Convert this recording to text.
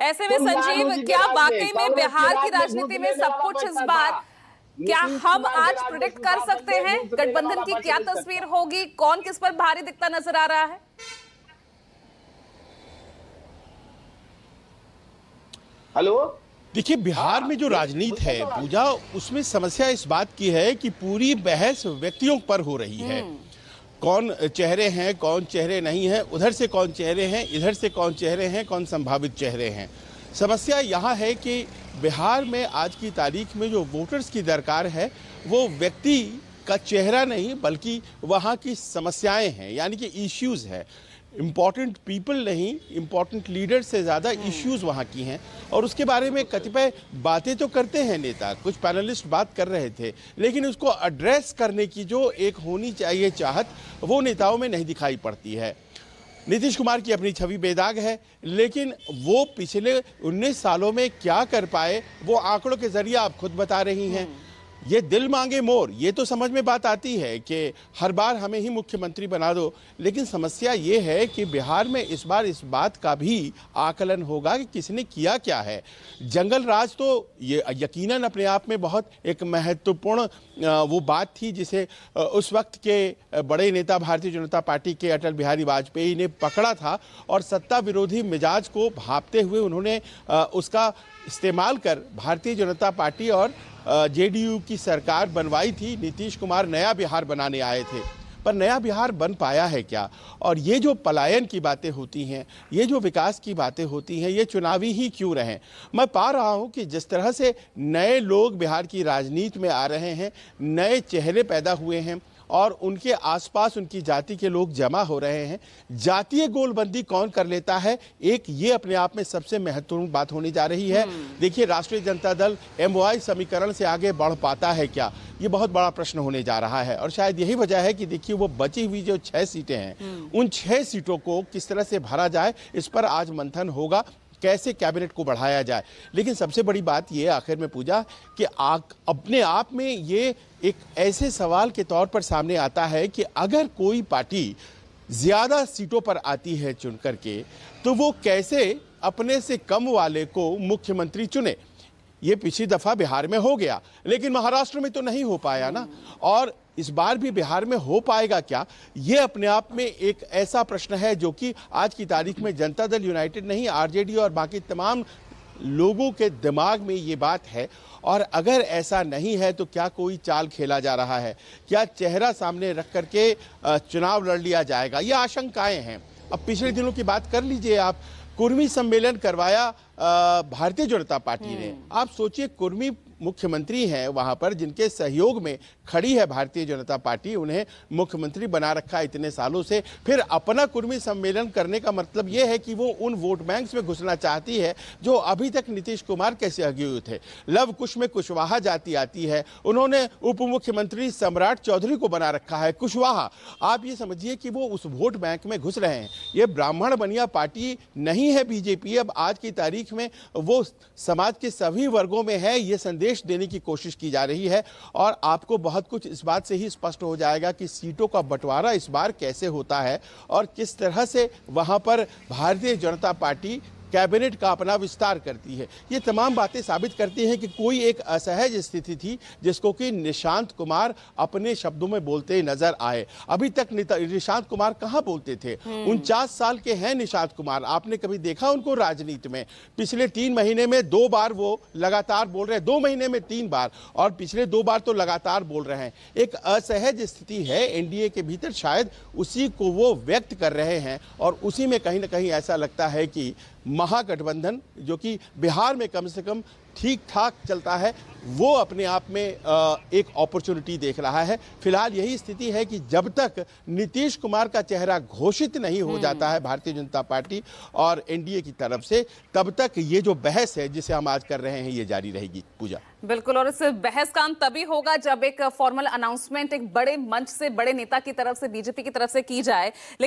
ऐसे में संजीव, क्या वाकई में बिहार की राजनीति में सब कुछ इस बार, क्या हम आज प्रिडिक्ट कर सकते हैं गठबंधन की क्या तस्वीर होगी, कौन किस पर भारी दिखता नजर आ रहा है? हेलो, देखिए, बिहार में जो राजनीति है पूजा, उसमें समस्या इस बात की है कि पूरी बहस व्यक्तियों पर हो रही है। कौन चेहरे हैं, कौन चेहरे नहीं हैं, उधर से कौन चेहरे हैं, इधर से कौन चेहरे हैं, कौन संभावित चेहरे हैं। समस्या यहाँ है कि बिहार में आज की तारीख में जो वोटर्स की दरकार है वो व्यक्ति का चेहरा नहीं बल्कि वहाँ की समस्याएं हैं, यानी कि इश्यूज है। इम्पॉर्टेंट पीपल नहीं, इम्पॉर्टेंट लीडर से ज़्यादा इश्यूज वहाँ की हैं और उसके बारे में कतिपय बातें तो करते हैं नेता, कुछ पैनलिस्ट बात कर रहे थे, लेकिन उसको एड्रेस करने की जो एक होनी चाहिए चाहत, वो नेताओं में नहीं दिखाई पड़ती है। नीतीश कुमार की अपनी छवि बेदाग है, लेकिन वो पिछले 19 सालों में क्या कर पाए वो आंकड़ों के जरिए आप खुद बता रही हैं। ये दिल मांगे मोर, ये तो समझ में बात आती है कि हर बार हमें ही मुख्यमंत्री बना दो, लेकिन समस्या ये है कि बिहार में इस बार इस बात का भी आकलन होगा कि किसने किया क्या है। जंगल राज तो ये यकीनन अपने आप में बहुत एक महत्वपूर्ण वो बात थी जिसे उस वक्त के बड़े नेता भारतीय जनता पार्टी के अटल बिहारी वाजपेयी ने पकड़ा था और सत्ता विरोधी मिजाज को भांपते हुए उन्होंने उसका इस्तेमाल कर भारतीय जनता पार्टी और जेडीयू की सरकार बनवाई थी। नीतीश कुमार नया बिहार बनाने आए थे, पर नया बिहार बन पाया है क्या? और ये जो पलायन की बातें होती हैं, ये जो विकास की बातें होती हैं, ये चुनावी ही क्यों रहें? मैं पा रहा हूँ कि जिस तरह से नए लोग बिहार की राजनीति में आ रहे हैं, नए चेहरे पैदा हुए हैं और उनके आसपास उनकी जाति के लोग जमा हो रहे हैं। जातीय गोलबंदी कौन कर लेता है, एक ये अपने आप में सबसे महत्वपूर्ण बात होने जा रही है। देखिए, राष्ट्रीय जनता दल MOI समीकरण से आगे बढ़ पाता है क्या, ये बहुत बड़ा प्रश्न होने जा रहा है। और शायद यही वजह है कि देखिए, वो बची हुई जो 6 सीटें हैं, उन 6 सीटों को किस तरह से भरा जाए, इस पर आज मंथन होगा, कैसे कैबिनेट को बढ़ाया जाए। लेकिन सबसे बड़ी बात यह आखिर में पूजा कि अपने आप में ये एक ऐसे सवाल के तौर पर सामने आता है कि अगर कोई पार्टी ज्यादा सीटों पर आती है चुन करके, तो वो कैसे अपने से कम वाले को मुख्यमंत्री चुने। ये पिछली दफा बिहार में हो गया, लेकिन महाराष्ट्र में तो नहीं हो पाया ना, और इस बार भी बिहार में हो पाएगा क्या, ये अपने आप में एक ऐसा प्रश्न है जो कि आज की तारीख में जनता दल यूनाइटेड नहीं, आरजेडी और बाकी तमाम लोगों के दिमाग में ये बात है। और अगर ऐसा नहीं है तो क्या कोई चाल खेला जा रहा है, क्या चेहरा सामने रख करके चुनाव लड़ लिया जाएगा, ये आशंकाएं हैं। अब पिछले दिनों की बात कर लीजिए आप, कुर्मी सम्मेलन करवाया भारतीय जनता पार्टी ने। आप सोचिए, कुर्मी मुख्यमंत्री हैं वहां पर, जिनके सहयोग में खड़ी है भारतीय जनता पार्टी, उन्हें मुख्यमंत्री बना रखा है इतने सालों से, फिर अपना कुर्मी सम्मेलन करने का मतलब यह है कि वो उन वोट बैंक्स में घुसना चाहती है जो अभी तक नीतीश कुमार के सहयोगी थे। लव कुश में कुशवाहा जाति आती है, उन्होंने उप मुख्यमंत्री सम्राट चौधरी को बना रखा है कुशवाहा। आप ये समझिए कि वो उस वोट बैंक में घुस रहे हैं। ये ब्राह्मण बनिया पार्टी नहीं है बीजेपी, अब आज की तारीख में वो समाज के सभी वर्गों में है, ये संदेश देने की कोशिश की जा रही है। और आपको बहुत कुछ इस बात से ही स्पष्ट हो जाएगा कि सीटों का बंटवारा इस बार कैसे होता है और किस तरह से वहां पर भारतीय जनता पार्टी कैबिनेट का अपना विस्तार करती है। ये तमाम बातें साबित करती हैं कि कोई एक असहज स्थिति थी जिसको कि निशांत कुमार अपने शब्दों में बोलते नजर आए। अभी तक निशांत कुमार कहां बोलते थे? 49 साल के हैं निशांत कुमार, आपने कभी देखा उनको राजनीति में? पिछले 3 महीने में 2 बार वो लगातार बोल रहे हैं, 2 महीने में 3 बार, और पिछले 2 बार तो लगातार बोल रहे हैं। एक असहज स्थिति है एनडीए के भीतर, शायद उसी को वो व्यक्त कर रहे हैं और उसी में कहीं ना कहीं ऐसा लगता है कि महागठबंधन, जो कि बिहार में कम से कम ठीक ठाक चलता है, वो अपने आप में एक अपॉर्चुनिटी देख रहा है। फिलहाल यही स्थिति है कि जब तक नीतीश कुमार का चेहरा घोषित नहीं हो जाता है भारतीय जनता पार्टी और एनडीए की तरफ से, तब तक ये जो बहस है जिसे हम आज कर रहे हैं ये जारी रहेगी। पूजा, बिल्कुल, और इस बहस का अंत तभी होगा जब एक फॉर्मल अनाउंसमेंट एक बड़े मंच से, बड़े नेता की तरफ से, बीजेपी की तरफ से की जाए।